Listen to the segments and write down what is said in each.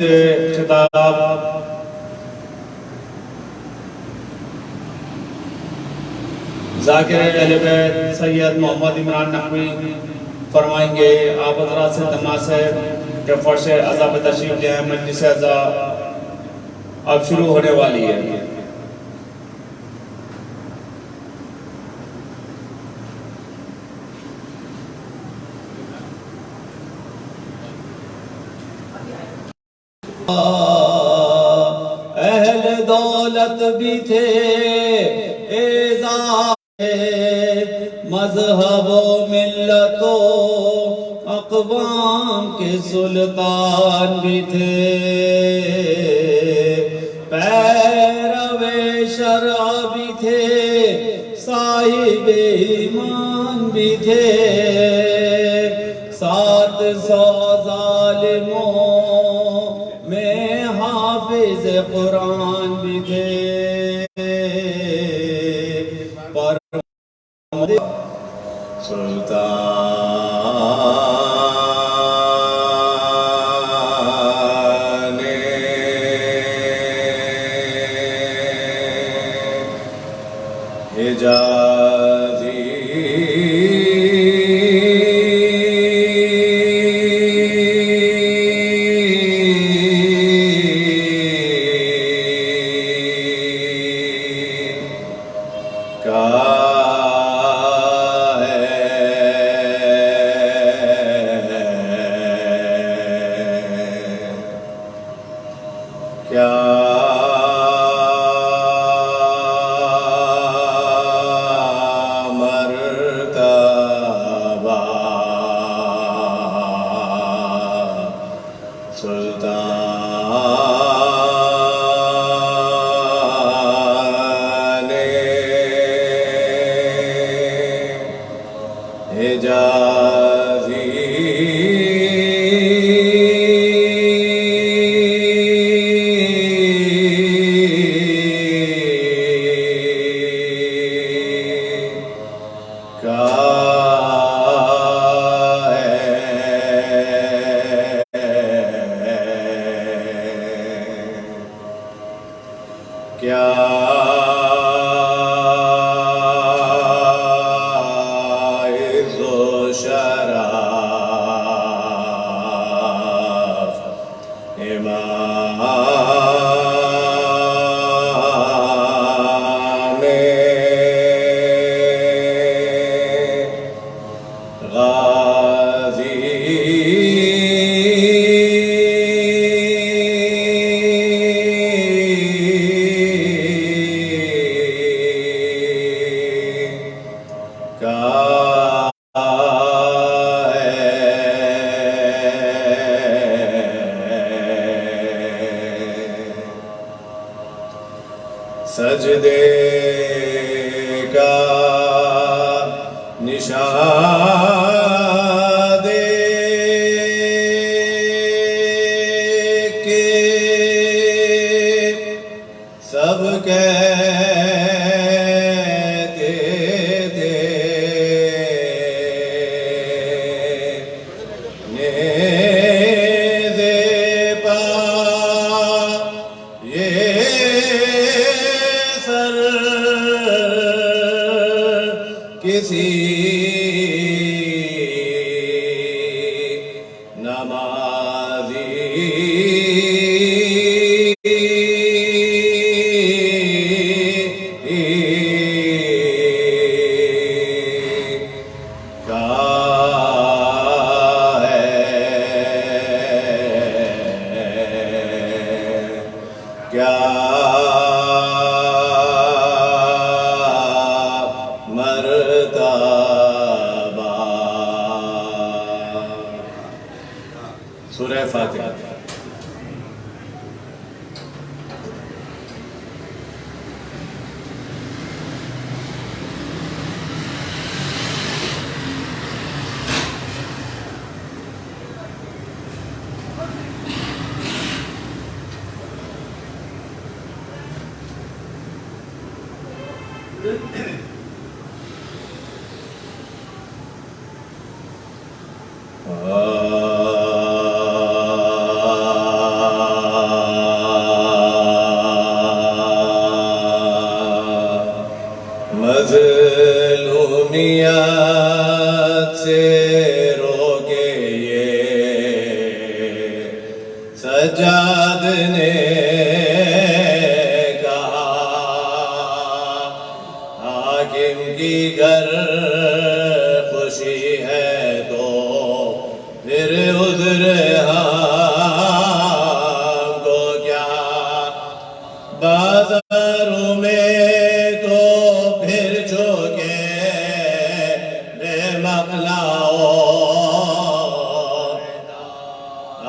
خطاب ذاکر اہل بیت سید محمد عمران نقوی فرمائیں گے۔ آپ حضرات سے تماس ہے کہ فرش عزا پہ تشریف لے آئیں، مجلس عزا اب شروع ہونے والی ہے۔ اہل دولت بھی تھے اعزاز مذہب و ملت و اقوام کے سلطان بھی تھے، پیرو شرع بھی تھے، صاحب ایمان بھی تھے، 700 ظالموں میں حافظ قرآن بھی تھے، پر سلطان حجازی سجدے کا نشان دے کے سب کہتے تھے، نیز پا یہ سر کسی نمازی سورہ فاتحہ۔ سجاد نے کہا حاکم کی گر خوشی ہے تو پھر عذر ہم کو کیا، بازاروں میں تو پھر چوکے بے مقلاؤ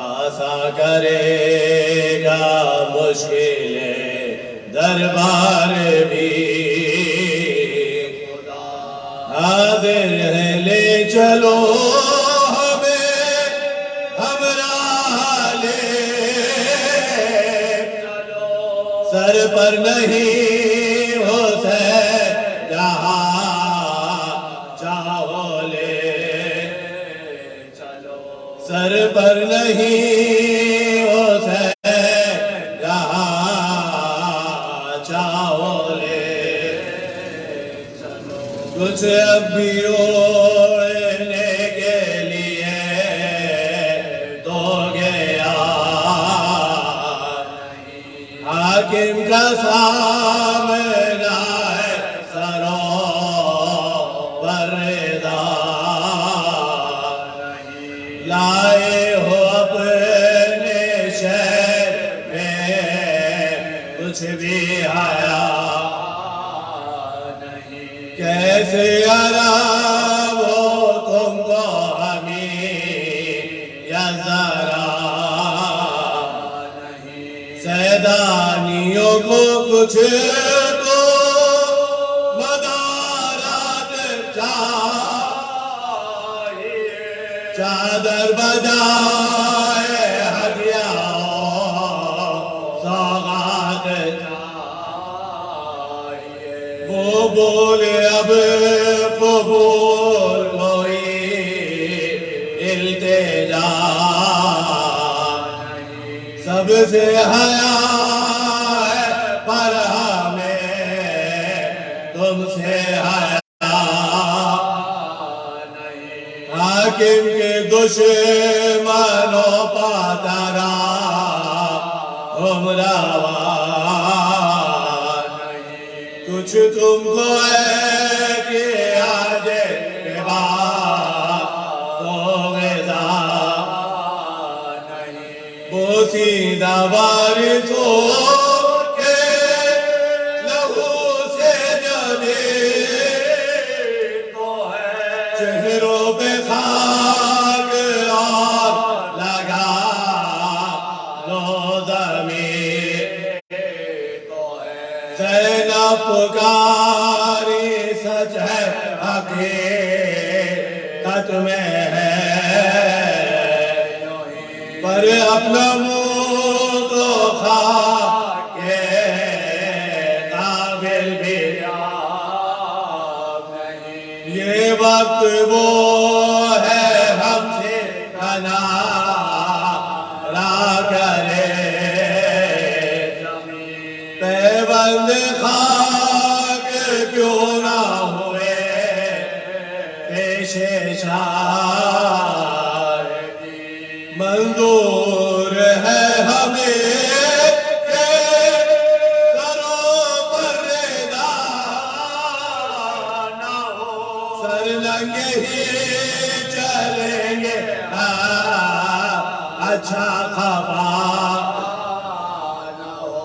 آسا کرے گا مشکلیں دربار بھی حاضر ہے، لے چلو ہمیں ہمراہ لے سر پر نہیں ہو جہاں چاہو لے سر پر نہیں ہو جہاں چاہو لے کچھ اب بھی اوڑھنے کے لیے دو گیا حاکم کا سامنا ہے سروور رضا لائے ہو اپنے شہر میں کچھ بھی آیا کیسے آرام ہو تم کو ہمیں یا ذرا سیدانیوں کو کچھ تو مدارات چاہیے چادر بجائے ہدیہ سوغات چاہیے وہ بولے اب قبول کوئی التجا سب سے حیا ہے پر ہمیں تم سے حیا حاکم کے دشمنوں پاترا ہم روا کچھ تم کو ہے کہ آج کے بعد تو غذا بوسیدہ وارثوں کے لہو سے جدید تو ہے چہروں پہ خاک اور لگا لو زمین تو ہے زینب پکاری سچ ہے حقیقت میں ہے پر اپنا منہ تو خاک کے قابل بھی یہ وقت وہ ہے ہم سے کنارہ کرے پیوند خاک کیوں نہ ہوئے پیش شاہ منظور ہے ہمیں کہ سروں پر رضا نہ ہو سر ننگے ہی چلیں گے اچھا خبا نہ ہو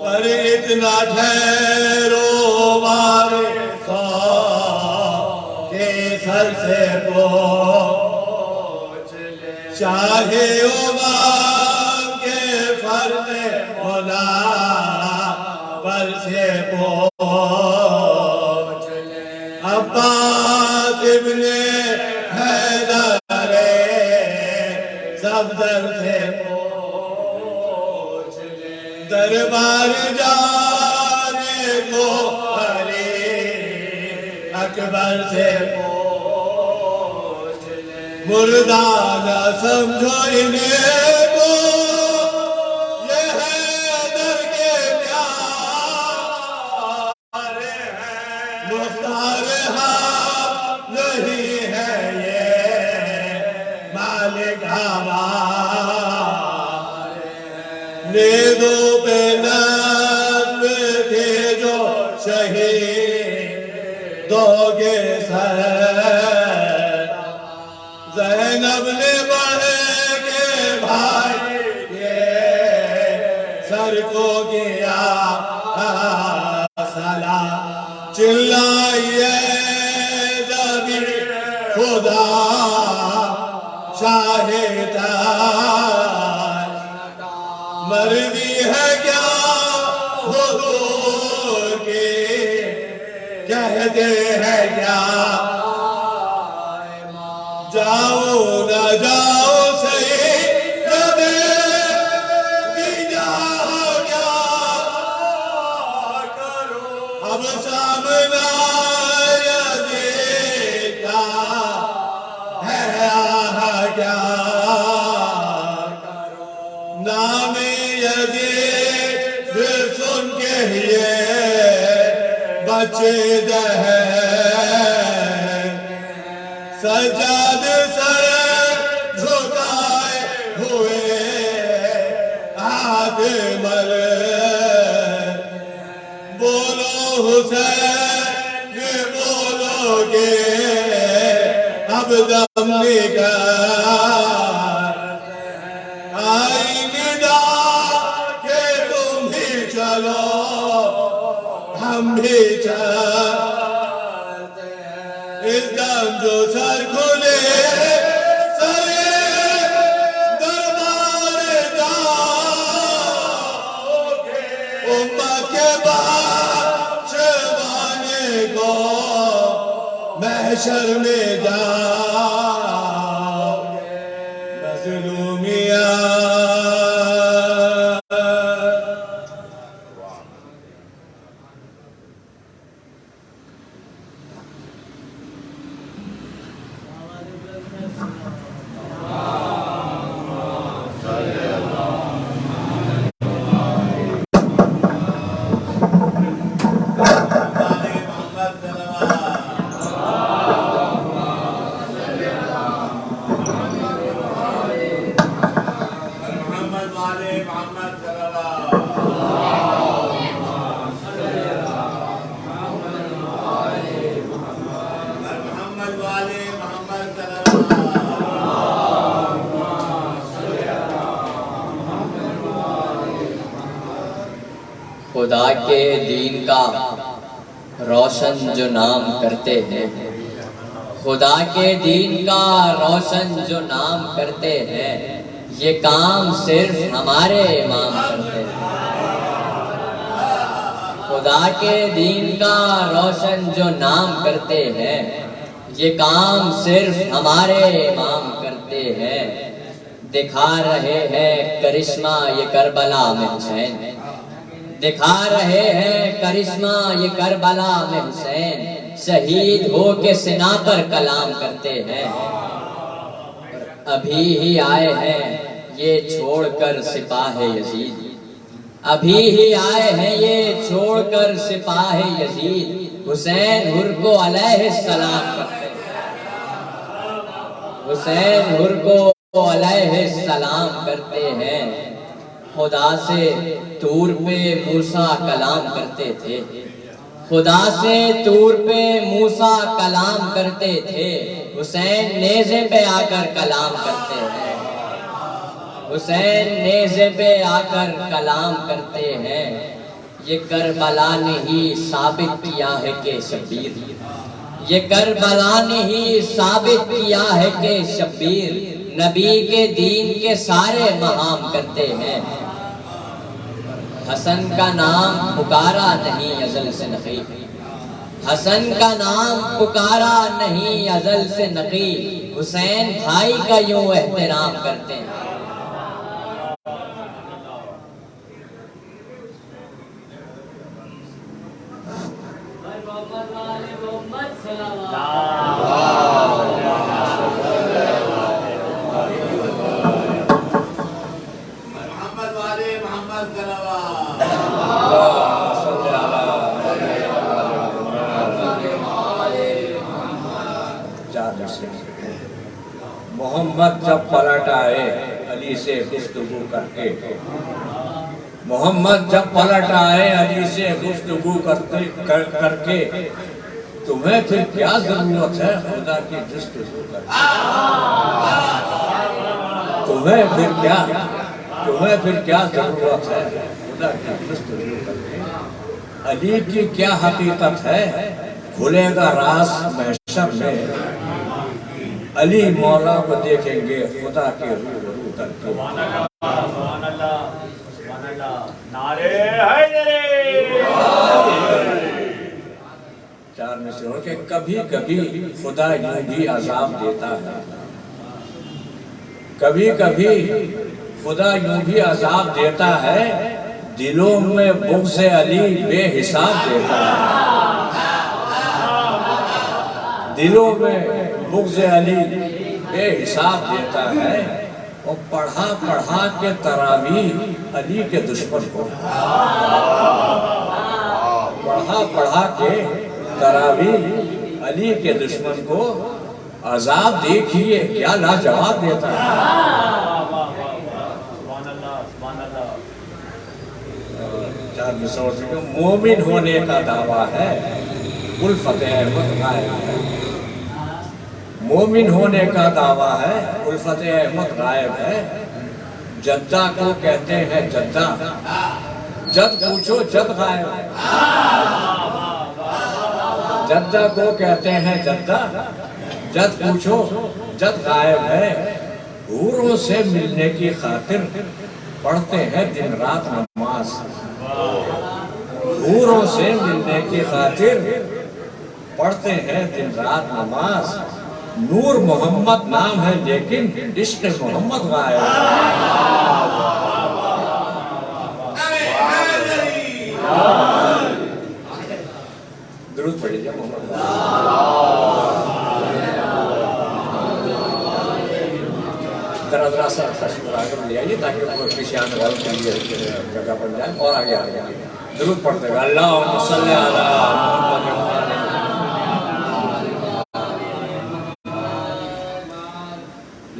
پر اتنا ٹھہرو وارثوں کے سر سے چاہے امام کے فرض مولا پر سے پہنچ عباس ابن حیدر صفدر سے پہنچ دربار جانے کو علی اکبر سے مردانہ سمجھو انہیں کو یہ حیدر کے پیارے ہیں مختار ہاں نہیں ہے یہ مالک ہمارے نیزوں پہ نظم تھے جو شہیدوں کے سر زینب نے بڑھ کے بھائی کے سر کو کیا سلام چلائیے زمین خدا شاہد مرضی ہے کیا حضور کی کہتے ہیں کیا جاؤ نہ جاؤ سید جاؤ کیا کرو اب سامنا یزید کا ہے کیا نام یزید سن کے یہ بچے دہے سجاد سر جھکائے ہوئے ہاتھ مر بولو حسین بولو گے اب دم نکال آئی ندا کہ تم بھی چلو ہم بھی چلتے اس دم جو سر کھلے سر دربار جاؤ گے امت کے بادشاہانے کو محشر میں جاؤ گے مظلومیت خدا کے دین کا روشن جو نام کرتے ہیں خدا کے دین کا روشن جو نام کرتے ہیں یہ کام صرف ہمارے امام کرتے ہیں خدا کے دین کا روشن جو نام کرتے ہیں یہ کام صرف ہمارے امام کرتے ہیں دکھا رہے ہیں کرشمہ یہ کربلا میں حسین دکھا رہے ہیں کرشمہ یہ کربلا میں حسین شہید ہو کے سنا پر کلام کرتے ہیں ابھی ہی آئے ہیں یہ چھوڑ کر سپاہ یزید ابھی ہی آئے ہیں یہ چھوڑ کر سپاہ یزید حسین حر کو علیہ السلام کرتے ہیں حسین حر کو علیہ السلام کرتے ہیں خدا سے طور پہ موسیٰ کلام کرتے تھے خدا سے طور پہ موسیٰ کلام کرتے تھے حسین نیزے پہ آ کر کلام کرتے ہیں حسین نیزے پہ آ کر کلام کرتے ہیں یہ کربلا نے ہی ثابت کیا ہے کہ شبیر یہ کربلا نے ہی ثابت کیا ہے کہ شبیر نبی کے دین کے سارے مہام کرتے ہیں حسن کا نام پکارا نہیں ازل سے نقی حسن کا نام پکارا نہیں ازل سے نقی حسین بھائی کا یوں احترام کرتے ہیں محمد جب پلٹ آئے علی سے گفتگو کر کے محمد جب پلٹ آئے علی سے گفتگو کر کے تمہیں پھر کیا ضرورت ہے خدا کی جستجو کرنے تمہیں پھر کیا ضرورت ہے خدا کی جستجو کرنے علی کی کیا حقیقت ہے کھلے گا راز محشر میں علی مولا کو دیکھیں گے خدا کے روبرو کر کے چار میں سے ہو کہ کبھی کبھی خدا یوں بھی عذاب دیتا ہے کبھی کبھی خدا یوں بھی عذاب دیتا ہے دلوں میں بغض علی بے حساب دیتا ہے دلوں میں بغض علی بے حساب دیتا ہے اور پڑھا کے تراویح علی کے دشمن کو پڑھا کے تراویح علی کے دشمن کو عذاب دیکھیے کیا لاجواب دیتا ہے مومن ہونے کا دعویٰ ہے الفت احمد غائب ہے مومن ہونے کا دعویٰ ہے الفت احمد غائب ہے جدہ کو کہتے ہیں جدہ جد پوچھو جد غائب ہے جدہ کو کہتے ہیں جدہ جد پوچھو جد غائب ہے حوروں سے ملنے کی خاطر پڑھتے ہیں دن رات نماز حوروں سے ملنے کی خاطر پڑھتے ہیں دن رات نماز نور محمد نام ہے لیکن عشق محمد غائب درود پڑھیے محمد ذرا سا تشکر آگے لے آئیے تاکہ پیچھے آنے والوں کے لیے جگہ بن جائے اور آگے درود پڑھتے گا اللہم صلی علی محمد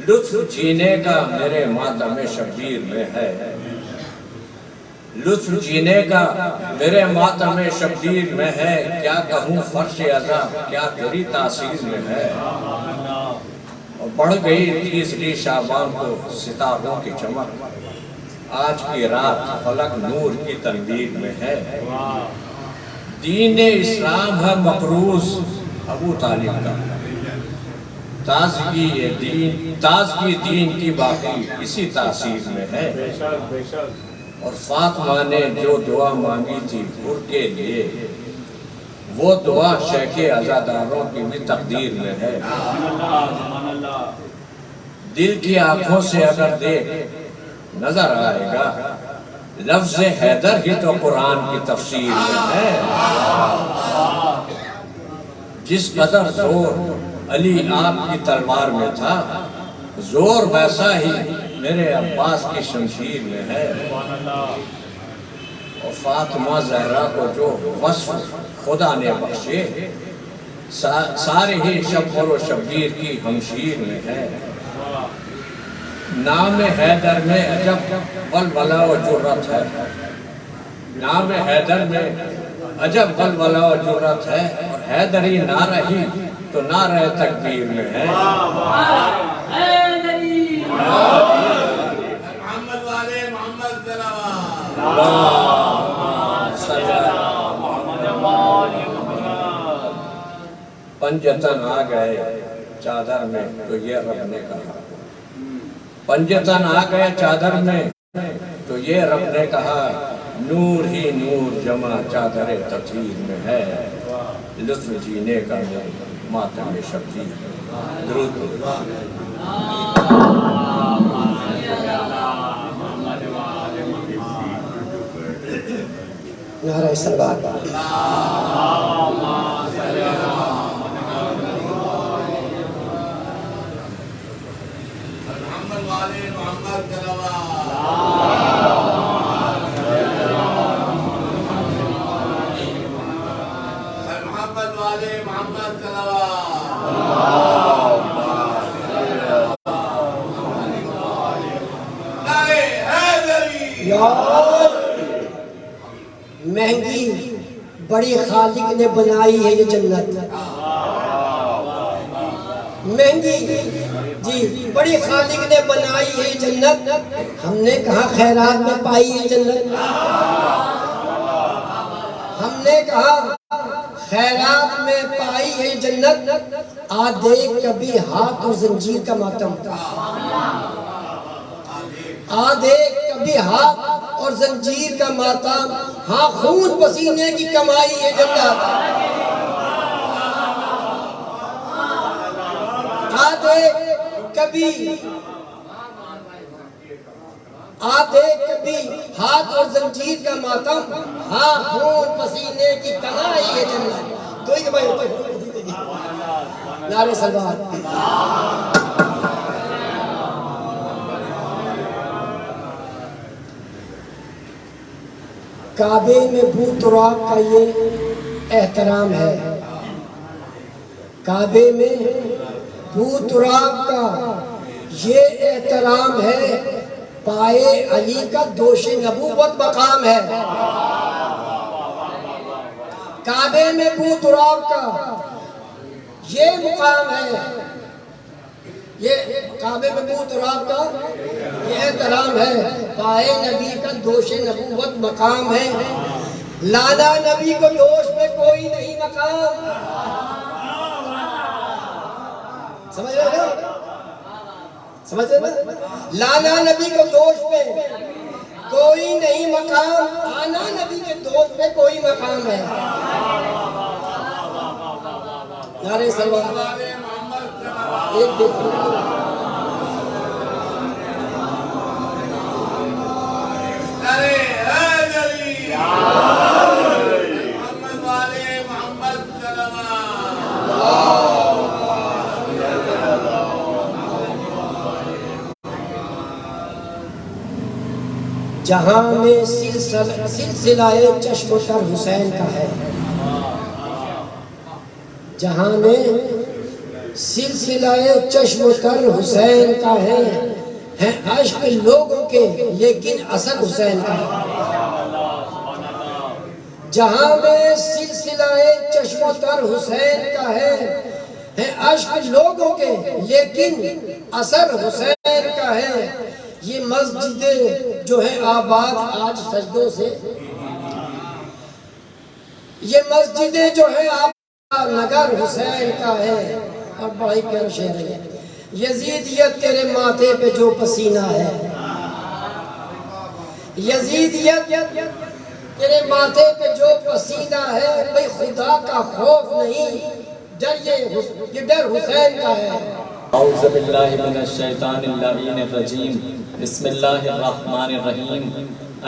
لطف جینے کا میرے ماتم شبیر میں ہے لطف جینے کا میرے ماتم شبیر میں ہے کیا کہوں فرش عزا کیا تیری تاثیر میں ہے اور بڑھ گئی تیسری شعبان کو ستاروں کی چمک آج کی رات فلک نور کی تنویر میں ہے دین اسلام ہے مقروض ابو طالب کا تازگی دین کی باقی اسی تاثیر میں ہے اور فاطمہ نے جو دعا مانگی تھی حر کے لیے وہ دعا شیخ عزاداروں کی بھی تقدیر میں ہے دل کی آنکھوں سے اگر دیکھ نظر آئے گا لفظ حیدر ہی تو قرآن کی تفسیر میں ہے جس قدر زور علی آپ کی تلوار میں تھا زور ویسا ہی میرے عباس کی شمشیر میں ہے اور فاطمہ زہرا کو جو وصف خدا نے بخشے سارے ہی شبر و شبیر کی ہمشیر میں ہے نام حیدر میں عجب ولولہ و جرت ہے نام حیدر میں عجب ولولہ و جرت ہے اور حیدری نہ رہی تو نہ رہے تکبیر میں ہے محمد والے محمد پنجتن آ گئے چادر میں تو یہ رب نے کہا پنجتن آ گئے چادر میں تو یہ رب نے کہا نور ہی نور جمع چادر تطہیر میں ہے لطف جینے کا ماتم شبیر درود نعرہ صلوات محمد والے محمد محمد والے محمد یا مہنگی بڑی خالق نے بنائی ہے یہ جنت، مہنگی جی بڑی خالق نے بنائی ہے یہ جنت، ہم نے کہا خیرات میں پائی ہے جنت، ہم نے کہا خیرات میں پائی ہے جنت، آ دیکھ کبھی ہاتھ اور زنجیر کا ماتم، آ دیکھ کبھی ہاتھ اور زنجیر کا ماتم، ہاں خون پسینے کی کمائی ہے جنت، آ دیکھ کبھی ہاتھ اور زنجیر کا ماتم، ہاں خون پسینے کی کمائی ہے جنت۔ کوئی کہ بھائی نعرہ سلوات۔ کعبے میں بو تراب کا یہ احترام ہے، کعبے میں بو تراب کا یہ احترام ہے، پائے علی کا دوش نبوت مقام ہے، کعبے میں بو تراب کا یہ مقام ہے، یہ کعبے میں بو تراب کا یہ احترام ہے، پائے نبی کا دوش نبوت مقام ہے، لالا نبی کو دوش میں کوئی نہیں مقام، سمجھ رہے ہو؟ سمجھ رہے ہو؟ لالا نبی کو دوش میں کوئی نہیں مقام، آنا نبی کے دوش میں کوئی مقام ہے۔ نعرہ سلوات۔ ایک دیکھو جہاں میں سلسلہ چشم و تر حسین کا ہے، جہاں میں سلسلہ چشم و تر حسین کا ہے عشق لوگوں کے لیکن اثر حسین کا ہے، جہاں میں سلسلہ چشم و تر حسین کا ہے عشق لوگوں کے لیکن اثر حسین کا ہے، یہ مسجدیں جو ہے آباد آج سجدوں سے، یہ مسجدیں جو ہے آباد نگر حسین کا ہے، اور بڑی پیارا شعر ہے، یزیدیت تیرے ماتھے پہ جو پسینہ ہے، یزیدیت تیرے ماتھے پہ جو پسینہ ہے، بھئی خدا کا خوف نہیں، یہ ڈر حسین کا ہے۔ اعوذ باللہ من الشیطان اللعین الرجیم، بسم اللہ الرحمن الرحیم،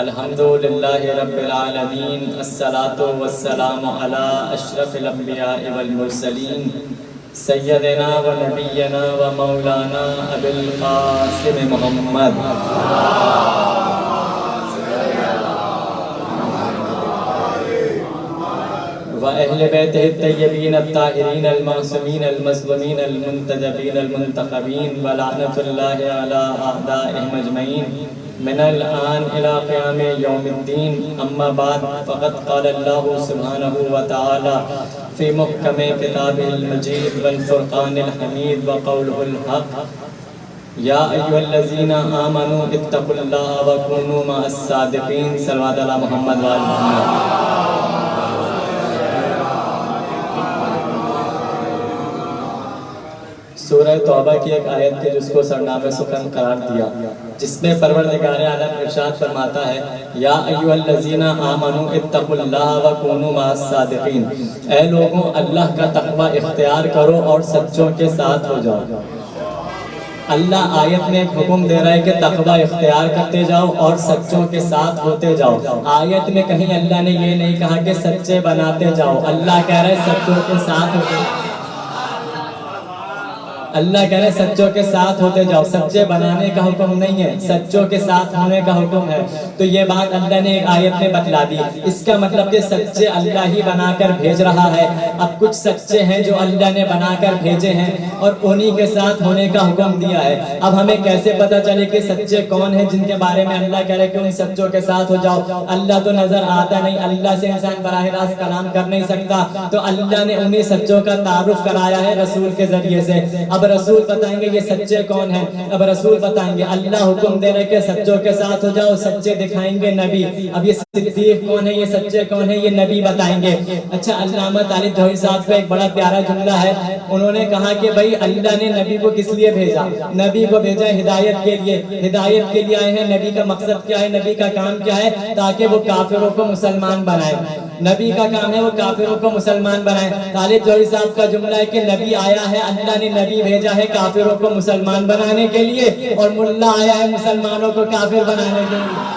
الحمدللہ رب العالمین، الصلاة والسلام علی اشرف الانبیاء والمرسلین، سیدنا و نبینا و مولانا ابی القاسم محمد وأهل بيته الطيبين الطاهرين المعصومين المظلومين المنتجبين المنتخبين ولعنة الله على أعدائهم أجمعين من الآن إلى قيام يوم الدين، أما بعد فقد قال الله سبحانه وتعالى في محكم كتابه المجيد والفرقان الحميد وقوله الحق، يا أيها الذين آمنوا اتقوا الله وكونوا مع الصادقين، صلوات على محمد وآل محمد۔ سورہ توبہ کی ایک آیت کے جس کو سرنامِ سخن قرار دیا، جس میں پروردگار عالم ارشاد فرماتا ہے، یا ایھا الذین آمنوا اتقوا اللہ وکونوا مع الصادقین، اے لوگوں اللہ کا تقوی اختیار کرو اور سچوں کے ساتھ ہو جاؤ۔ اللہ آیت میں ایک حکم دے رہا ہے کہ تقوی اختیار کرتے جاؤ اور سچوں کے ساتھ ہوتے جاؤ۔ آیت میں کہیں اللہ نے یہ نہیں کہا کہ سچے بناتے جاؤ، اللہ کہہ رہا ہے سچوں کے ساتھ ہوتے جاؤ۔ اللہ کہہ رہے سچوں کے ساتھ ہوتے جاؤ، سچے بنانے کا حکم نہیں ہے، سچوں کے ساتھ ہونے کا حکم ہے۔ تو یہ بات اللہ نے ایک آیت میں بتلا دی، اس کا مطلب کہ سچے اللہ ہی بنا کر بھیج رہا ہے۔ اب کچھ سچے ہیں جو اللہ نے بنا کر بھیجے ہیں اور انہی کے ساتھ ہونے کا حکم دیا ہے۔ اب ہمیں کیسے پتا چلے کہ سچے کون ہیں جن کے بارے میں اللہ کہہ رہے کہ ان سچوں کے ساتھ ہو جاؤ؟ اللہ تو نظر آتا نہیں، اللہ سے انسان براہ راست کلام کر نہیں سکتا، تو اللہ نے انہی سچوں کا تعارف کرایا ہے رسول کے ذریعے سے۔ اب رسول بتائیں گے یہ سچے کون ہیں، اب رسول بتائیں گے، اللہ حکم دے رہے کہ سچوں کے ساتھ ہو جاؤ، سچے دکھائیں گے نبی۔ اب یہ صدیق کون ہے، یہ سچے کون ہے، یہ نبی بتائیں گے۔ اچھا، علامہ طالب جوہری صاحب کا ایک بڑا پیارا جملہ ہے، انہوں نے کہا کہ بھائی اللہ نے نبی کو کس لیے بھیجا؟ نبی کو بھیجا ہدایت کے لیے، ہدایت کے لیے آئے ہیں۔ نبی کا مقصد کیا ہے، نبی کا کام کیا ہے؟ تاکہ وہ کافروں کو مسلمان بنائے۔ نبی کا کام ہے وہ کافروں کو مسلمان بنائے۔ طالب جوہری صاحب کا جملہ ہے کہ نبی آیا ہے، اللہ نے نبی بھیجا ہے کافروں کو مسلمان بنانے کے لیے، اور ملا آیا ہے مسلمانوں کو کافر بنانے کے لیے۔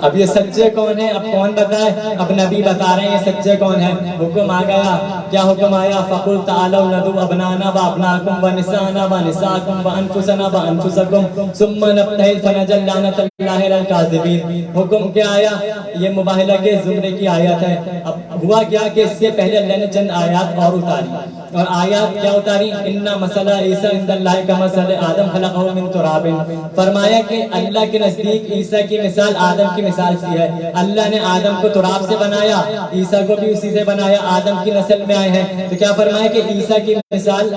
اب یہ سچے کون ہیں؟ اب کون بتائے؟ اب نبی بتا رہے ہیں یہ سچے کون ہیں۔ حکم آ گیا، کیا حکم آیا؟ فَقُلْ تَعَالَوْا نَدْعُ أَبْنَاءَنَا وَأَبْنَاءَكُمْ وَنِسَاءَنَا وَنِسَاءَكُمْ وَأَنفُسَنَا وَأَنفُسَكُمْ ثُمَّ نَبْتَهِلْ فَنَجْعَلْ لَعْنَةَ اللَّهِ عَلَى الْكَاذِبِينَ۔ حکم کیا آیا؟ یہ مباہلہ کے زمرے کی آیت ہے۔ اب ہوا کیا کہ اس سے پہلے اللہ نے چند آیات اور اتاری، اور آیات کیا اتاری؟ اِنَّ مَثَلَ عِیسیٰ عِندَ اللَّهِ كَمَثَلِ آدَمَ خَلَقَهُ مِن تُرَابٍ۔ فرمایا کہ اللہ کے نزدیک عیسیٰ کی مثال آدم کی مثال سی ہے۔ اللہ نے آدم کو تراب سے بنایا، عیسیٰ کو بھی اسی سے بنایا، آدم کی نسل میں آئے ہیں۔ تو کیا فرمایا کہ عیسیٰ کی مثال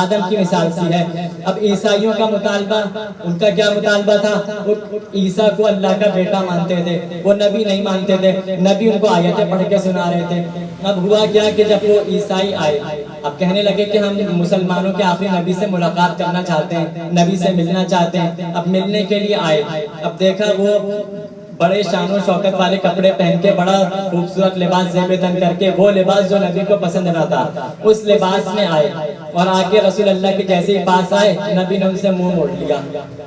آدم کی مثال سی ہے۔ اب عیسائیوں کا مطالبہ، ان کا کیا مطالبہ تھا؟ وہ عیسیٰ کو اللہ کا بیٹا مانتے تھے، وہ نبی نہیں مانتے تھے، نبی ان کو آیتیں پڑھ کے سنا رہے تھے۔ اب ہوا کیا کہ جب وہ عیسائی آئے، اب کہنے لگے کہ ہم مسلمانوں کے آخری نبی سے ملاقات کرنا چاہتے ہیں، نبی سے ملنا چاہتے ہیں۔ اب ملنے کے لیے آئے، اب دیکھا وہ بڑے شان و شوکت والے کپڑے پہن کے، بڑا خوبصورت لباس زیب تن کر کے، وہ لباس جو نبی کو پسند نہ تھا، اس لباس میں آئے، اور آگے رسول اللہ کے جیسے ہی پاس آئے، نبی نے ان سے منہ موڑ لیا۔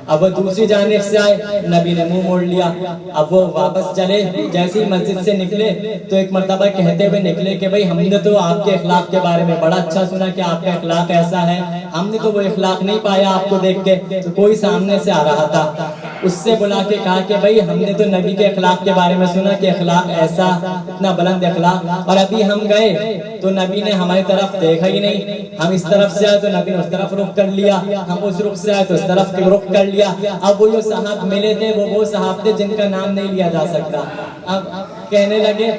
اب وہ دوسری جانب سے آئے، نبی نے منہ موڑ لیا۔ اب وہ واپس چلے، جیسے ہی مسجد سے نکلے تو ایک مرتبہ کہتے ہوئے نکلے کہ بھئی ہم نے تو آپ کے اخلاق کے بارے میں بڑا اچھا سنا کہ آپ کا اخلاق ایسا ہے، ہم نے تو وہ اخلاق نہیں پایا آپ کو دیکھ کے۔ تو کوئی سامنے سے آ رہا تھا، اس سے بلا کے کہا کہ بھئی ہم نے تو نبی کے اخلاق کے بارے میں سنا کہ اخلاق ایسا، اتنا بلند اخلاق، اور ابھی ہم گئے تو نبی نے ہماری طرف دیکھا ہی نہیں، ہم اس طرف سے آئے تو نبی نے اس طرف رخ کر لیا، ہم اس رخ سے آئے تو اس طرف رخ کر لیا۔ اب وہ جو صحابہ ملے تھے وہ صحابہ تھے جن کا نام نہیں لیا جا سکتا۔ اب کہنے لگے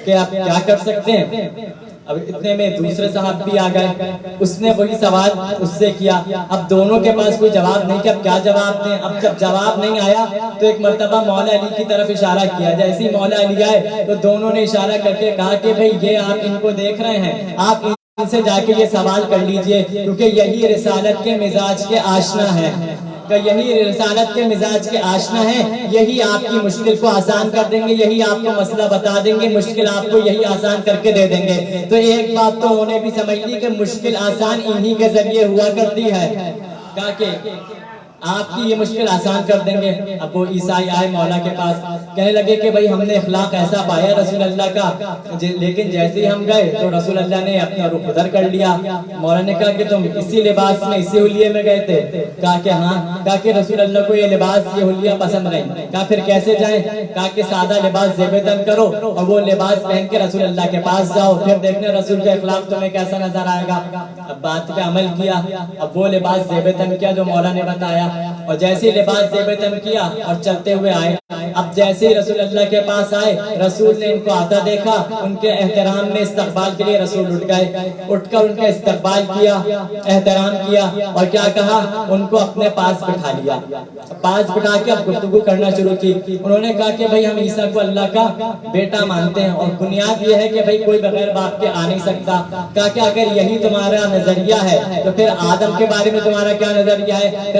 کہ آپ کیا کر سکتے ہیں؟ اب اتنے میں دوسرے صاحب بھی آ گئے، اس نے وہی سوال اس سے کیا۔ اب دونوں کے پاس کوئی جواب نہیں کہ اب کیا جواب دیں۔ اب جب جواب نہیں آیا تو ایک مرتبہ مولا علی کی طرف اشارہ کیا، جیسے ہی مولا علی آئے تو دونوں نے اشارہ کر کے کہا کہ بھئی یہ آپ ان کو دیکھ رہے ہیں، آپ ان سے جا کے یہ سوال کر لیجئے، کیونکہ یہی رسالت کے مزاج کے آشنا ہے، کہ یہی رسالت کے مزاج کے آشنا ہیں، یہی آپ کی مشکل کو آسان کر دیں گے، یہی آپ کو مسئلہ بتا دیں گے، مشکل آپ کو یہی آسان کر کے دے دیں گے۔ تو ایک بات تو انہوں نے بھی سمجھ لی کہ مشکل آسان انہی کے ذریعے ہوا کرتی ہے، کہا کہ آپ کی یہ مشکل آسان کر دیں گے۔ اب وہ عیسائی آئے مولا کے پاس، کہنے لگے کہ بھئی ہم نے اخلاق ایسا پایا رسول اللہ کا، لیکن جیسے ہی ہم گئے تو رسول اللہ نے اپنا رخ ادھر کر لیا۔ مولا نے کہا کہ تم اسی لباس میں، اسی حلیے میں گئے تھے؟ کہا کہ ہاں۔ کہا کہ رسول اللہ کو یہ لباس، یہ حلیہ پسند نہیں۔ کہا پھر کیسے جائیں؟ کہا کہ سادہ لباس زیب تن کرو اور وہ لباس پہن کے رسول اللہ کے پاس جاؤ، پھر دیکھنا رسول کا اخلاق تمہیں کیسا نظر آئے گا۔ اب بات پہ عمل کیا، اب وہ لباس زیب تن کیا جو مولا نے بتایا، اور جیسے ہی لباس زیب تن کیا اور چلتے ہوئے آئے۔ اب جیسے ہی رسول اللہ کے پاس آئے، رسول نے ان کو آتا دیکھا، ان کے احترام میں استقبال کے لیے رسول اٹھ گئے، اٹھ کر ان کا استقبال کیا، احترام کیا، اور کیا کہا؟ ان کو اپنے پاس بٹھا لیا، پاس بٹھا کے اب گفتگو کرنا شروع کی۔ انہوں نے کہا کہ بھئی ہم عیسیٰ کو اللہ کا بیٹا مانتے ہیں، اور بنیاد یہ ہے کہ بھئی کوئی بغیر باپ کے آ نہیں سکتا۔ کہا کہ اگر یہی تمہارا نظریہ ہے تو پھر آدم کے بارے میں تمہارا کیا نظریہ ہے؟ پھر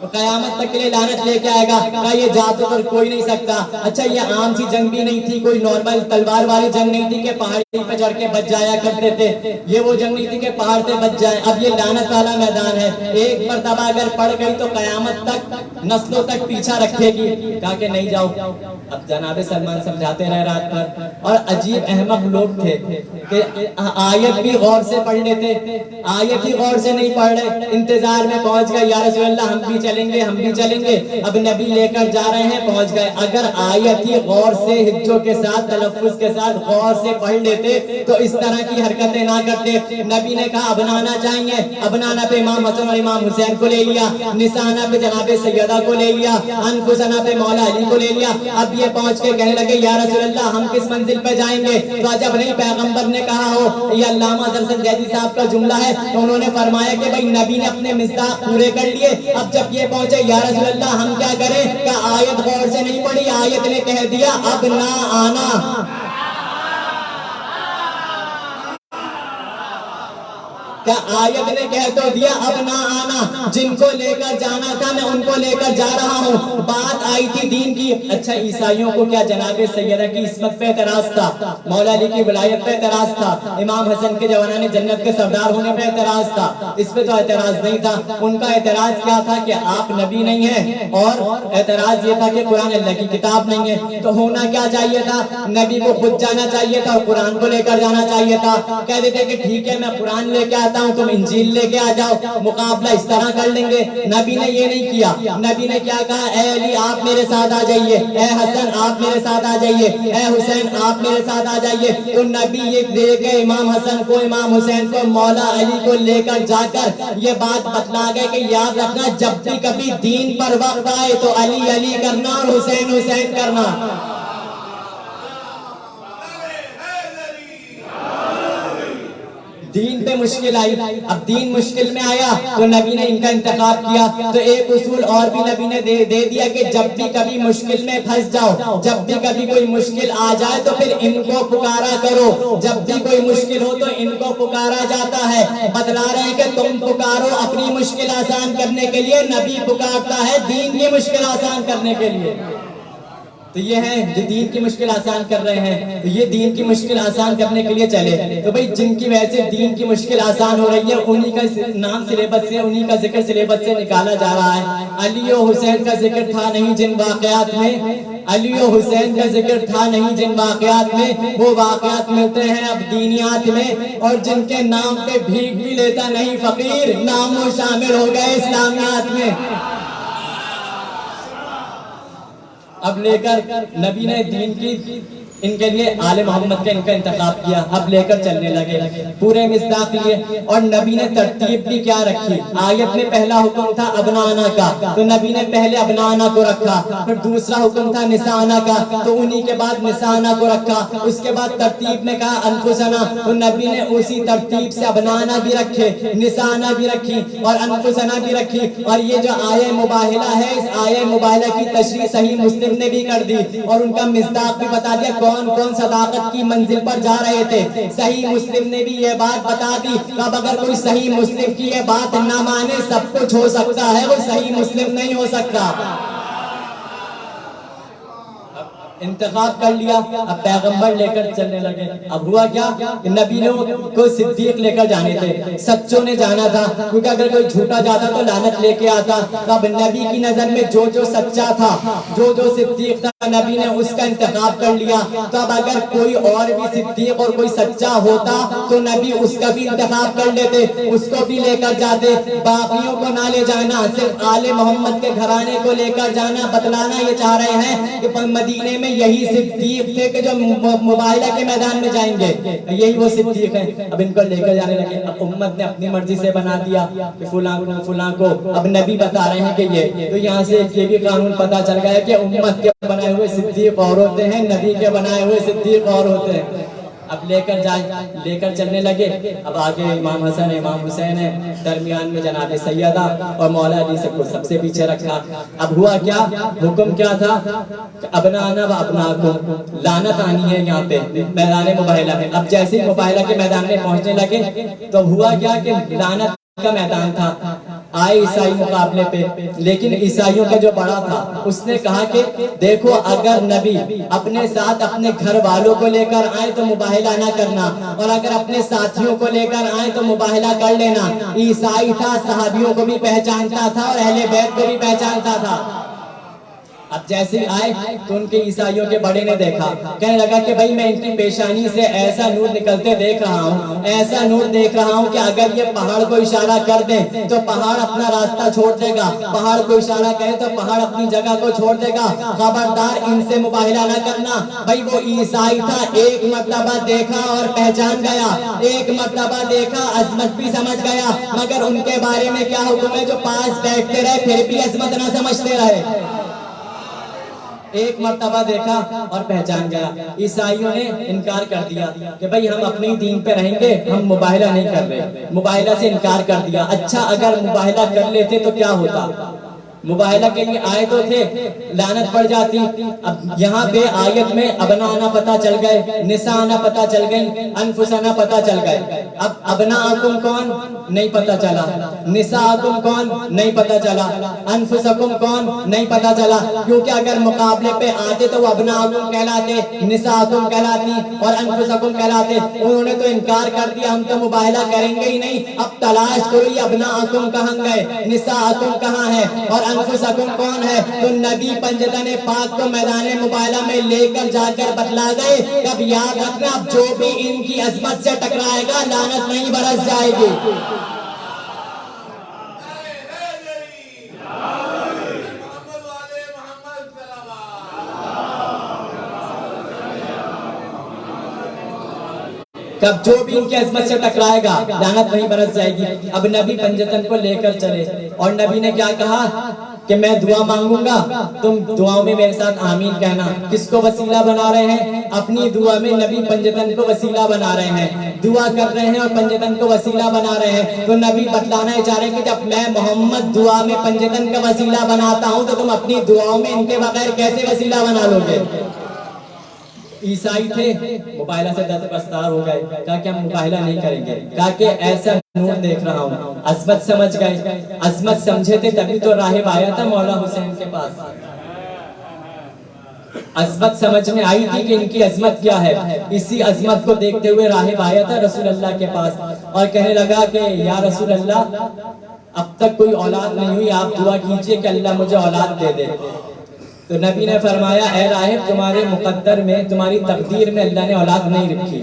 تو قیامت تک کے لیے لعنت لے کے آئے گا. کہا یہ جادو پر کوئی نہیں سکتا. اچھا یہ عام سی جنگ بھی نہیں تھی, کوئی نارمل تلوار والی جنگ نہیں تھی کہ پہاڑی پہ چڑھ کے بچ جایا کرتے تھے. یہ وہ جنگ نہیں تھی کہ پہاڑ سے بچ جائے. اب یہ لعنت والا میدان ہے, ایک مرتبہ اگر پڑ گئی تو قیامت تک نسلوں تک پیچھا رکھے گی. کہا کہ نہیں جاؤ. اب جناب سلمان سمجھاتے رہے رات بھر, اور عجیب احمق لوگ تھے کہ آیت بھی غور سے پڑھ لیتے, آیت ہی غور سے نہیں پڑھ رہے, انتظار میں پہنچ گئے, یا رسول اللہ ہم بھی چلیں گے, ہم بھی چلیں گے. اب نبی لے کر جا رہے ہیں, پہنچ گئے. اگر آیت ہی غور سے ہجوں کے ساتھ تلفظ کے ساتھ غور سے پڑھ لیتے تو اس طرح کی حرکتیں نہ کرتے. نبی نے کہا ابنانا چاہیے, ابنانا پہ امام حسن اور امام حسین کو لے لیا, نسانا پہ جناب سیدہ کو لے لیا, انفسنا پہ مولا علی کو لے لیا. اب یہ پہنچ کے کہنے لگے یا رسول اللہ ہم کس منزل پہ جائیں گے؟ تو عجب نہیں پیغمبر نے کہا ہو یہ علامہ درسن جیدی صاحب کا جملہ ہے. تو انہوں نے فرمایا کہ بھائی نبی نے اپنے مصداق پورے کر لیے. اب جب یہ پہنچے یا رسول اللہ ہم کیا کریں؟ کہ آیت غور سے نہیں پڑھی, آیت نے کہہ دیا اب نہ آنا. کیا آیت نے کہہ تو دیا اب نہ آنا, جن کو لے کر جانا تھا میں ان کو لے کر جا رہا ہوں. بات آئی تھی دین کی. اچھا عیسائیوں کو کیا جناب سیدہ کی عصمت پہ اعتراض تھا, مولا علی کی ولایت پہ اعتراض تھا, امام حسن کے جوانان جنت کے سردار ہونے پہ اعتراض تھا؟ اس پہ تو اعتراض نہیں تھا. ان کا اعتراض کیا تھا کہ آپ نبی نہیں ہیں, اور اعتراض یہ تھا کہ قرآن اللہ کی کتاب نہیں ہے. تو ہونا کیا چاہیے تھا؟ نبی کو خود جانا چاہیے تھا اور قرآن کو لے کر جانا چاہیے تھا. کہہ دیتے کہ ٹھیک ہے میں قرآن لے کے آتا ہوں, تم انجیل لے کے آ جاؤ, مقابلہ اس طرح کر لیں گے. نبی نے یہ نہیں کیا. نبی نے کیا کہا؟ اے علی آپ میرے ساتھ آ جائیے, اے حسن آپ میرے ساتھ آ جائیے, اے حسین آپ میرے ساتھ آ جائیے. تو نبی یہ دے کے امام حسن کو, امام حسین کو, مولا علی کو لے کر جا کر یہ بات بتلا گئے کہ یاد رکھنا جب بھی کبھی دین پر وقت آئے تو علی علی کرنا اور حسین حسین کرنا. دین پہ مشکل آئی, اب دین مشکل میں آیا تو نبی نے ان کا انتخاب کیا. تو ایک اصول اور بھی نبی نے دے دیا کہ جب بھی کبھی مشکل میں پھنس جاؤ, جب بھی کبھی کوئی مشکل آ جائے تو پھر ان کو پکارا کرو. جب بھی کوئی مشکل ہو تو ان کو پکارا جاتا ہے. بتلا رہے ہیں کہ تم پکارو اپنی مشکل آسان کرنے کے لیے, نبی پکارتا ہے دین کی مشکل آسان کرنے کے لیے. تو یہ ہیں جو دین کی مشکل آسان کر رہے ہیں, تو یہ دین کی مشکل آسان کرنے کے لیے چلے. تو بھئی جن کی وجہ سے دین کی مشکل آسان ہو رہی ہے انہی کا نام سلیبس سے, انہی کا ذکر سلیبس سے نکالا جا رہا ہے. علی و حسین کا ذکر تھا نہیں جن واقعات میں, علی و حسین کا ذکر تھا نہیں جن واقعات میں, وہ واقعات ملتے ہیں اب دینیات میں. اور جن کے نام پہ بھیک بھی لیتا نہیں فقیر, نام وہ شامل ہو گئے اسلامیات میں. اب لے کر نبی نے دین کی ان کے لیے آل محمد کا ان کا انتخاب کیا. اب لے کر چلنے لگے, پورے مصداق لیے. اور نبی نے ترتیب بھی کیا رکھی. آیت میں پہلا حکم تھا ابنانا کا, تو نبی نے پہلے ابنانا کو رکھا. پھر دوسرا حکم تھا نسانا کا, تو انہی کے بعد نسانا کو رکھا. اس کے بعد ترتیب میں کہا انفسنا, تو نبی نے اسی ترتیب سے ابنانا بھی رکھے, نسانا بھی رکھی اور انفسنا بھی رکھی. اور یہ جو آیہ مباہلہ ہے, اس آیہ مباہلہ کی تشریح صحیح مسلم نے بھی کر دی اور ان کا مصداق بھی بتا دیا کون کون صداقت کی منزل پر جا رہے تھے. صحیح مسلم نے بھی یہ بات بتا دی. اب اگر کوئی صحیح مسلم کی یہ بات نہ مانے, سب کچھ ہو سکتا ہے, وہ صحیح مسلم نہیں ہو سکتا. انتخاب کر لیا, اب پیغمبر لے کر چلنے لگے. اب ہوا کیا کہ نبی کو صدیق لے کر جانے تھے, سچوں نے جانا تھا, کیونکہ اگر کوئی جھوٹا جاتا تو لعنت لے کے آتا. تو اب نبی کی نظر میں جو جو سچا تھا, جو جو صدیق تھا, نبی نے اس کا انتخاب کر لیا. تو اب اگر کوئی اور بھی صدیق اور کوئی سچا ہوتا تو نبی اس کا بھی انتخاب کر لیتے, اس کو بھی لے کر جاتے. باقیوں کو نہ لے جانا, صرف آل محمد کے گھرانے کو لے کر جانا. بتلانا یہ چاہ رہے ہیں کہ مدینے میں یہی صدیق تھے کہ جو مباہلہ کے میدان میں جائیں گے, یہی وہ صدیق ہیں. اب ان کو لے کر جانے لگے. اب امت نے اپنی مرضی سے بنا دیا کہ فلاں کو اب نبی بتا رہے ہیں کہ یہ, تو یہاں سے یہ بھی قانون پتا چل گیا کہ امت کے بنائے ہوئے صدیق اور ہوتے ہیں, نبی کے بنائے ہوئے صدیق اور ہوتے ہیں. اب لے کر چلنے لگے. اب آگے امام حسن امام حسین ہے, درمیان میں جناب سیدہ اور مولا علی سب سے پیچھے رکھا. اب ہوا کیا, حکم کیا تھا, ابنانا و ابناکم, لعنت آنی ہے یہاں پہ میدان مباہلہ میں. اب جیسے ہی مباہلہ کے میدان میں پہنچنے لگے تو ہوا کیا کہ لعنت کا میدان تھا، آئے عیسائی مقابلے پہ، لیکن عیسائیوں کا جو بڑا تھا اس نے کہا کہ دیکھو اگر نبی اپنے ساتھ اپنے گھر والوں کو لے کر آئے تو مباہلہ نہ کرنا، اور اگر اپنے ساتھیوں کو لے کر آئے تو مباہلہ کر لینا۔ عیسائی تھا، صحابیوں کو بھی پہچانتا تھا اور اہل بیت کو بھی پہچانتا تھا۔ اب جیسے آئے تو ان کے عیسائیوں کے بڑے نے دیکھا، کہنے لگا کہ بھائی میں ان کی پیشانی سے ایسا نور نکلتے دیکھ رہا ہوں، ایسا نور دیکھ رہا ہوں کہ اگر یہ پہاڑ کو اشارہ کر دیں تو پہاڑ اپنا راستہ چھوڑ دے گا، پہاڑ کو اشارہ کرے تو پہاڑ اپنی جگہ کو چھوڑ دے گا، خبردار ان سے مباہلہ نہ کرنا۔ بھائی وہ عیسائی تھا، ایک مرتبہ دیکھا اور پہچان گیا، ایک مرتبہ دیکھا عظمت بھی سمجھ گیا، مگر ان کے بارے میں کیا حکم ہے جو پاس بیٹھتے رہے پھر بھی عظمت نہ سمجھتے رہے۔ ایک مرتبہ دیکھا اور پہچان گیا۔ عیسائیوں نے انکار کر دیا کہ بھئی ہم اپنی دین پہ رہیں گے، ہم مباہلہ نہیں کر رہے، مباہلہ سے انکار کر دیا۔ اچھا اگر مباہلہ کر لیتے تو کیا ہوتا؟ مباہلہ کے لیے آئے تو تھے، لعنت پڑ جاتی۔ اب یہاں پہ آیت میں ابناءنا پتہ چل گئے، نساءنا پتہ چل گئی، انفسنا پتہ چل گئے۔ اب ابناءکم کون نہیں پتہ چلا، نساءکم کون نہیں پتہ چلا، انفسکم کون نہیں پتہ چلا، کیونکہ اگر مقابلے پہ آتے تو وہ ابناءکم کہلاتے، نساءکم کہلاتی اور انفسکم کہلاتے۔ انہوں نے تو انکار کر دیا، ہم تو مباہلہ کریں گے ہی نہیں۔ اب تلاش کرو یہ ابناءکم کہاں گئے، نساءکم کہاں ہے اور انفسکم کون ہے؟ تو نبی پنجتن پاک کو میدان مباہلہ میں لے کر جا کر بتلا گئے کہ اب یاد رکھنا، اب جو بھی ان کی عظمت سے ٹکرائے گا لعنت نہیں برس جائے گی۔ اب جو بھی ان کی عظمت سے ٹکرائے گا لعنت نہیں برس جائے گی۔ اب نبی پنجتن کو لے کر چلے اور نبی نے کیا کہا کہ میں دعا مانگوں گا، تم دعاؤں میں میرے ساتھ آمین کہنا۔ کس کو وسیلہ بنا رہے ہیں؟ اپنی دعا میں نبی پنجتن کو وسیلہ بنا رہے ہیں، دعا کر رہے ہیں اور پنجتن کو وسیلہ بنا رہے ہیں۔ تو نبی بتلانا چاہ رہے ہیں کہ جب میں محمد دعا میں پنجتن کا وسیلہ بناتا ہوں تو تم اپنی دعاؤں میں ان کے بغیر کیسے وسیلہ بنا لو گے؟ عیسائی تھے، مباہلہ سے دستبردار ہو گئے، کہا کہ ہم مباہلہ نہیں کریں گے، کہا کہ ایسا نور دیکھ رہا ہوں۔ عظمت سمجھ گئے، عظمت سمجھے تھے تبھی تو راہب آیا تھا مولا حسین کے پاس۔ عظمت سمجھ میں آئی تھی کہ ان کی عظمت کیا ہے، اسی عظمت کو دیکھتے ہوئے راہب آیا تھا رسول اللہ کے پاس اور کہنے لگا کہ یا رسول اللہ اب تک کوئی اولاد نہیں ہوئی، آپ دعا کیجئے کہ اللہ مجھے اولاد دے دے۔ تو نبی نے فرمایا اے راہب تمہارے مقدر میں، تمہاری تقدیر میں اللہ نے اولاد نہیں رکھی۔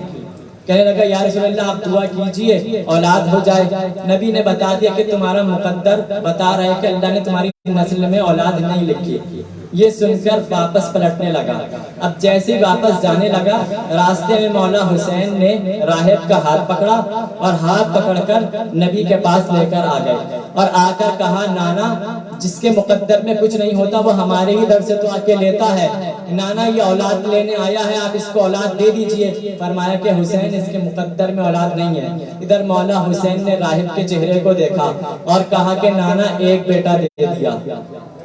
کہنے لگا یا رسول اللہ آپ دعا کیجئے اولاد ہو جائے۔ نبی نے بتا دیا کہ تمہارا مقدر بتا رہا ہے کہ اللہ نے تمہاری نسل میں اولاد نہیں لکھی۔ یہ سن کر واپس پلٹنے لگا۔ اب جیسے ہی واپس جانے لگا راستے میں مولا حسین نے راہب کا ہاتھ پکڑا اور ہاتھ پکڑ کر نبی کے پاس لے کر آ گئے اور آ کر کہا نانا جس کے مقدر میں کچھ نہیں ہوتا وہ ہمارے ہی در سے تو آ کے لیتا ہے، نانا یہ اولاد لینے آیا ہے، آپ اس کو اولاد دے دیجئے۔ فرمایا کہ حسین اس کے مقدر میں اولاد نہیں ہے۔ ادھر مولا حسین نے راہب کے چہرے کو دیکھا اور کہا کہ نانا ایک بیٹا دے دیا۔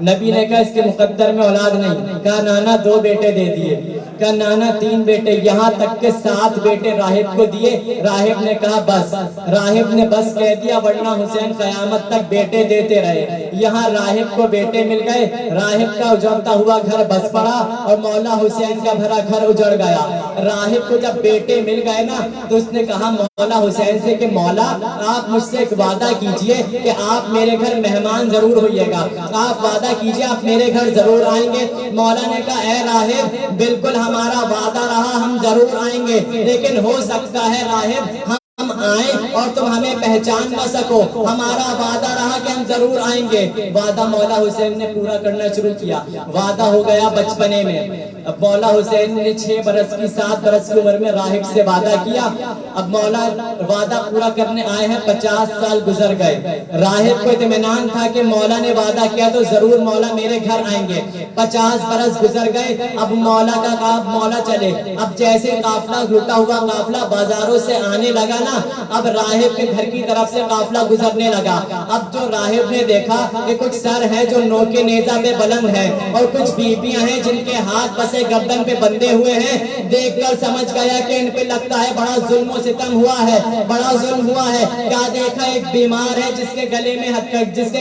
نبی نے کہا اس کے مقدر میں اولاد نہیں، کہا نانا 2 بیٹے دے دیے، کہا نانا 3 بیٹے، یہاں تک کہ 7 بیٹے راہب کو دیے۔ راہب نے کہا بس، راہب نے بس کہہ دیا ورنہ حسین قیامت تک بیٹے دیتے رہے۔ یہاں راہب کو بیٹے مل گئے، راہب کا اجڑتا ہوا گھر بس پڑا اور مولا حسین کا بھرا گھر اجڑ گیا۔ راہب کو جب بیٹے مل گئے نا تو اس نے کہا مولا حسین سے کہ مولا آپ مجھ سے ایک وعدہ کیجئے کہ آپ میرے گھر مہمان ضرور ہوئیے گا، آپ وعدہ کیجئے آپ میرے گھر ضرور آئیں گے۔ مولا نے کہا اے راہب بالکل ہمارا وعدہ رہا، ہم ضرور آئیں گے، لیکن ہو سکتا ہے راہب ہم آئیں اور تم ہمیں پہچان نہ سکو، ہمارا وعدہ رہا کہ ہم ضرور آئیں گے۔ وعدہ مولا حسین نے پورا کرنا شروع کیا۔ وعدہ ہو گیا بچپنے میں، اب مولا حسین نے 6 برس کی 7 برس کی عمر میں راہب سے وعدہ کیا۔ اب مولا وعدہ پورا کرنے آئے ہیں، 50 سال گزر گئے۔ راہب کو اطمینان تھا کہ مولا نے وعدہ کیا تو ضرور مولا میرے گھر آئیں گے۔ 50 برس گزر گئے، اب مولا کا کہا مولا چلے۔ اب جیسے قافلہ لٹا ہوا قافلہ بازاروں سے آنے لگا نا اب راہب کے گھر کی طرف سے قافلہ گزرنے لگا. اب جو راہب نے دیکھا کہ کچھ سر ہے جو نوکے نیزہ پہ بلند ہے اور کچھ بیویاں ہیں جن کے ہاتھ پسے گردن پہ بندھے ہوئے ہیں. دیکھ کر سمجھ گیا کہ ان پہ لگتا ہے بڑا ظلم و ستم ہوا ہے, بڑا ظلم ہوا ہے. کیا دیکھا, ایک بیمار ہے جس کے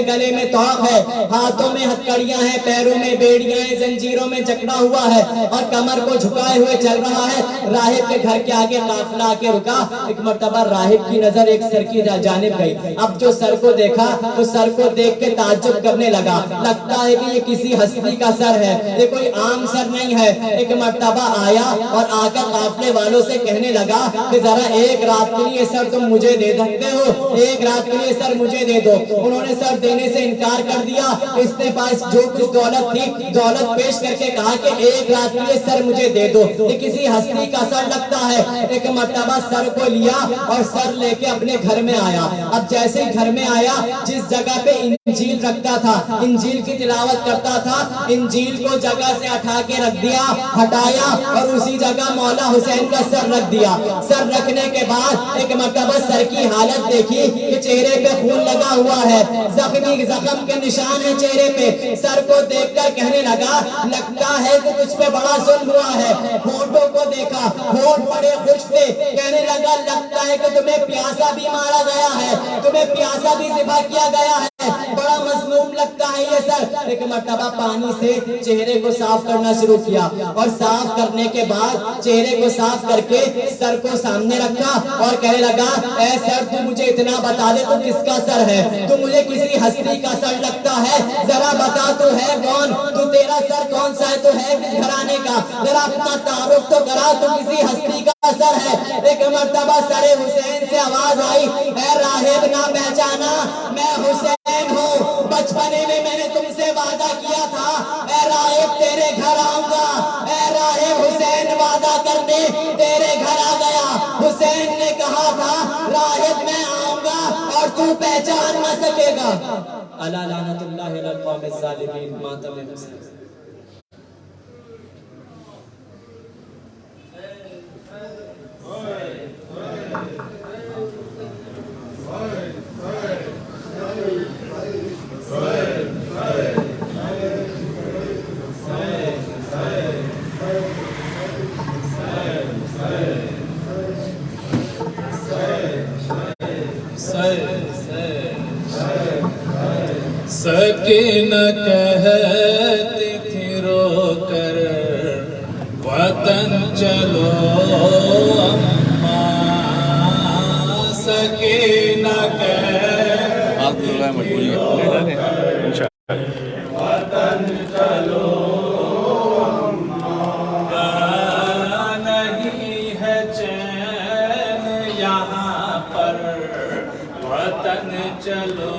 گلے میں طوق ہے, ہاتھوں میں ہتھکڑیاں ہیں, پیروں میں بیڑیاں ہیں, زنجیروں میں جکڑا ہوا ہے اور کمر کو جھکائے ہوئے چل رہا ہے. راہب کے گھر کے آگے قافلہ آ کے رکا. ایک مرتبہ راہب کی نظر ایک سر کی جانب گئی. اب جو سر کو دیکھا تو سر کو دیکھ کے تعجب کرنے لگا, لگتا ہے کہ یہ کسی ہستی کا سر ہے, یہ کوئی عام سر نہیں ہے. ایک مرتبہ آیا اور آ کر قافلے والوں سے کہنے لگا کہ ذرا ایک رات کے لیے سر تم مجھے دے سکتے ہو, ایک رات کے لیے سر مجھے دے دو. انہوں نے سر دینے سے انکار کر دیا. اس نے پاس جو کچھ دولت تھی دولت پیش کر کے کہا کہ ایک رات کے لیے سر مجھے دے دو, یہ کسی ہستی کا سر لگتا ہے. ایک مرتبہ سر کو لیا اور سر لے کے اپنے گھر میں آیا. اب جیسے ہی گھر میں آیا, جس جگہ پہ انجیل رکھتا تھا, انجیل کی تلاوت کرتا تھا, انجیل کو جگہ سے ہٹا کے رکھ دیا, ہٹایا اور اسی جگہ مولا حسین کا سر رکھ دیا. سر رکھنے کے بعد ایک مرتبہ سر کی حالت دیکھی کہ چہرے پہ خون لگا ہوا ہے, زخم کے نشان ہے چہرے پہ. سر کو دیکھ کر کہنے لگا لگتا ہے کہ تجھ پہ بڑا ظلم ہوا ہے. ہونٹوں کو دیکھا, ہونٹ بڑے خشک تھے. کہنے لگا لگتا ہے کہ تمہیں پیاسا بھی مارا گیا ہے, تمہیں پیاسا بھی ذبح کیا گیا ہے, بڑا مظلوم لگتا ہے یہ سر. ایک مرتبہ پانی سے چہرے کو صاف کرنا شروع کیا اور صاف کرنے کے بعد چہرے کو صاف کر کے سر کو سامنے رکھا اور کہنے لگا اے سر تو مجھے اتنا بتا دے تو کس کا سر ہے, تو مجھے کسی ہستی کا سر لگتا ہے, ذرا بتا تو ہے کون, تو تیرا سر کون سا ہے, تو ہے کس گھرانے کا, ذرا اپنا تعارف تو کرا, تو کسی ہستی کا سر ہے. ایک مرتبہ سر حسین سے آواز آئی اے راہب نہ پہچانا, میں حسین ہوں, بچپنے میں نے تم سے وعدہ کیا تھا اے راہب تیرے گھر آؤں گا. اے راہب حسین وعدہ کرنے تیرے گھر آ گیا. حسین نے کہا تھا راہب میں آؤں گا اور تو پہچان نہ سکے گا. الا لعنت اللہ علی القوم الظالمین. ماتم حسین. سکینہ کہتی تھی رو کر وطن چلو اماں, سکینہ کہتی تھی رو کر وطن چلو اماں, نہیں ہے چین یہاں پر وطن چلو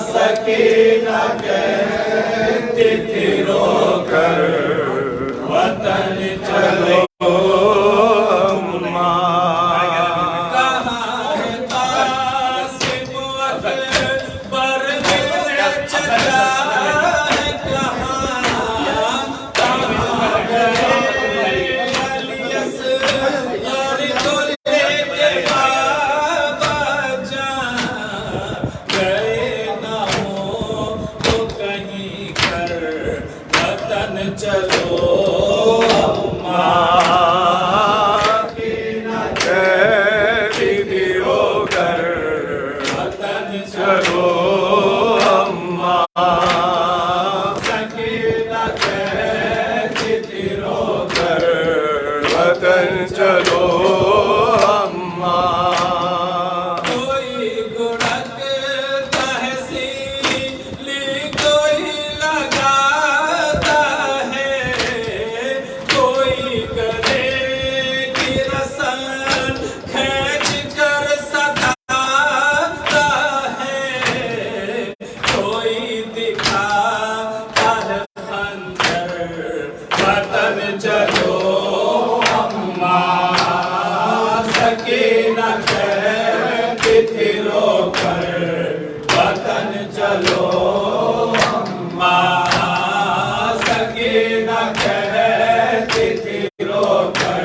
سکینہ کہتی تھی رو کر وطن چلو اماں. کہاں ہے قاسم اکبر چلا ہے, کہاں گئے علی اصغر کو لے کے بابا جان, گئے نہ ہو تو کہیں کر وطن چلو اماں. سکینہ کہتی تھی رو کر وطن چلو اماں. سکینہ کہتی تھی رو کر وطن چلو اماں. کوئی گڑک تحصیلی کوئی لگاتا ہے, کوئی گلے کی رسن کھینچ کر ستاتا ہے, کوئی دکھاتا ہے خنجر وطن چلو اماں. سکینہ کہتی تھی رو کر وطن چلو اماں. سکینہ کہتی تھی رو کر